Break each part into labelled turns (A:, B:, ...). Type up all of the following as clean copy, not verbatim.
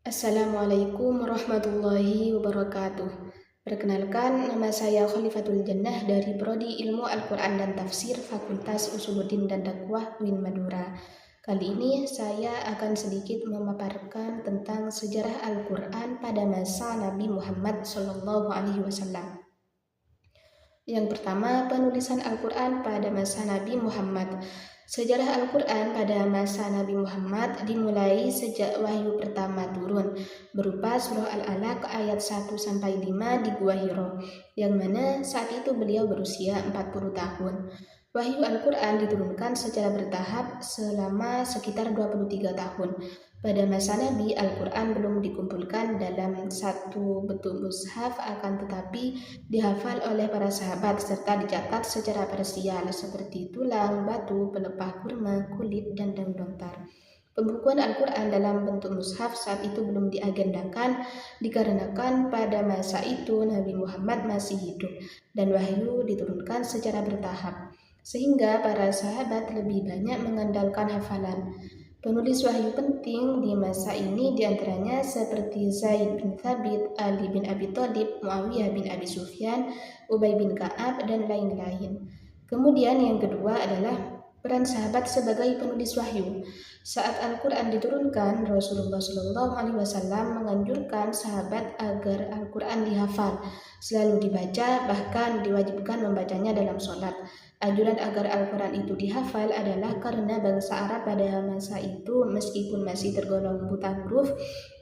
A: Assalamualaikum warahmatullahi wabarakatuh. Perkenalkan, nama saya Khalifatul Jannah dari Prodi Ilmu Al-Quran dan Tafsir Fakultas Usuluddin dan Dakwah UIN Madura. Kali ini saya akan sedikit memaparkan tentang sejarah Al-Quran pada masa Nabi Muhammad SAW. Yang pertama, penulisan Al-Quran pada masa Nabi Muhammad. Sejarah Al-Quran pada masa Nabi Muhammad dimulai sejak wahyu pertama turun, berupa surah Al-Alaq ayat 1-5 di Gua Hiro, yang mana saat itu beliau berusia 40 tahun. Wahyu Al-Quran diturunkan secara bertahap selama sekitar 23 tahun. Pada masa Nabi, Al-Quran belum dikumpulkan dalam satu bentuk mushaf, akan tetapi dihafal oleh para sahabat serta dicatat secara parsial seperti tulang, batu, pelepah kurma, kulit, dan daun lontar. Pembukuan Al-Quran dalam bentuk mushaf saat itu belum diagendakan dikarenakan pada masa itu Nabi Muhammad masih hidup dan wahyu diturunkan secara bertahap, sehingga para sahabat lebih banyak mengandalkan hafalan. Penulis wahyu penting di masa ini diantaranya seperti Zaid bin Thabit, Ali bin Abi Thalib, Muawiyah bin Abi Sufyan, Ubay bin Ka'ab, dan lain-lain. Kemudian yang kedua adalah peran sahabat sebagai penulis wahyu. Saat Al-Quran diturunkan, Rasulullah SAW menganjurkan sahabat agar Al-Quran dihafal, selalu dibaca, bahkan diwajibkan membacanya dalam sholat. Anjuran agar Al-Quran itu dihafal adalah karena bangsa Arab pada masa itu meskipun masih tergolong buta huruf,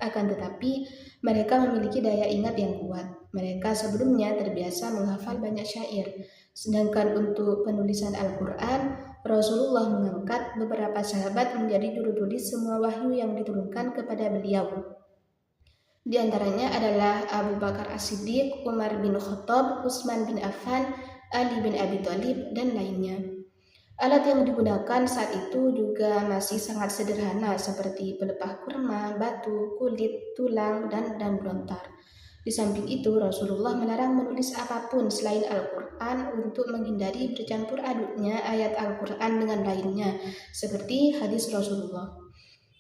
A: akan tetapi mereka memiliki daya ingat yang kuat. Mereka sebelumnya terbiasa menghafal banyak syair. Sedangkan untuk penulisan Al-Quran, Rasulullah mengangkat beberapa sahabat menjadi juru tulis semua wahyu yang diturunkan kepada beliau. Di antaranya adalah Abu Bakar As-Siddiq, Umar bin Khattab, Utsman bin Affan, Ali bin Abi Thalib, dan lainnya. Alat yang digunakan saat itu juga masih sangat sederhana seperti pelepah kurma, batu, kulit, tulang, dan daun lontar. Di samping itu, Rasulullah melarang menulis apapun selain Al-Quran untuk menghindari bercampur aduknya ayat Al-Quran dengan lainnya, seperti hadis Rasulullah.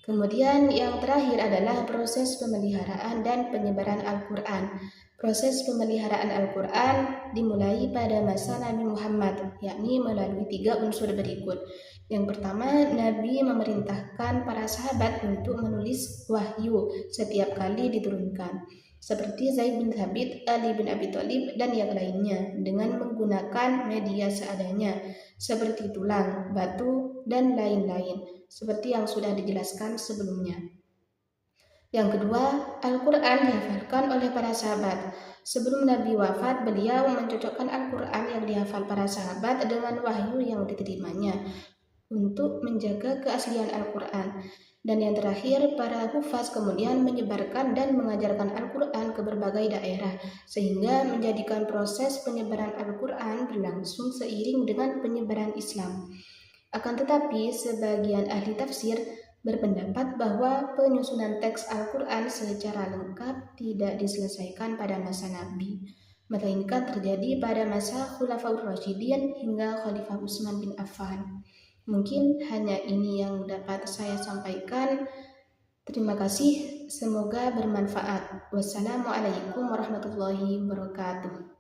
A: Kemudian yang terakhir adalah proses pemeliharaan dan penyebaran Al-Quran. Proses pemeliharaan Al-Quran dimulai pada masa Nabi Muhammad, yakni melalui 3 unsur berikut. Yang pertama, Nabi memerintahkan para sahabat untuk menulis wahyu setiap kali diturunkan, seperti Zaid bin Thabit, Ali bin Abi Thalib, dan yang lainnya, dengan menggunakan media seadanya, seperti tulang, batu, dan lain-lain, seperti yang sudah dijelaskan sebelumnya. Yang kedua, Al-Quran dihafalkan oleh para sahabat. Sebelum Nabi wafat, beliau mencocokkan Al-Quran yang dihafal para sahabat dengan wahyu yang diterimanya untuk menjaga keaslian Al-Quran. Dan yang terakhir, para hufaz kemudian menyebarkan dan mengajarkan Al-Quran ke berbagai daerah, sehingga menjadikan proses penyebaran Al-Quran berlangsung seiring dengan penyebaran Islam. Akan tetapi, sebagian ahli tafsir berpendapat bahwa penyusunan teks Al-Quran secara lengkap tidak diselesaikan pada masa Nabi, melainkan terjadi pada masa Khulafaur Rasyidin hingga Khalifah Utsman bin Affan. Mungkin hanya ini yang dapat saya sampaikan. Terima kasih, semoga bermanfaat. Wassalamualaikum warahmatullahi wabarakatuh.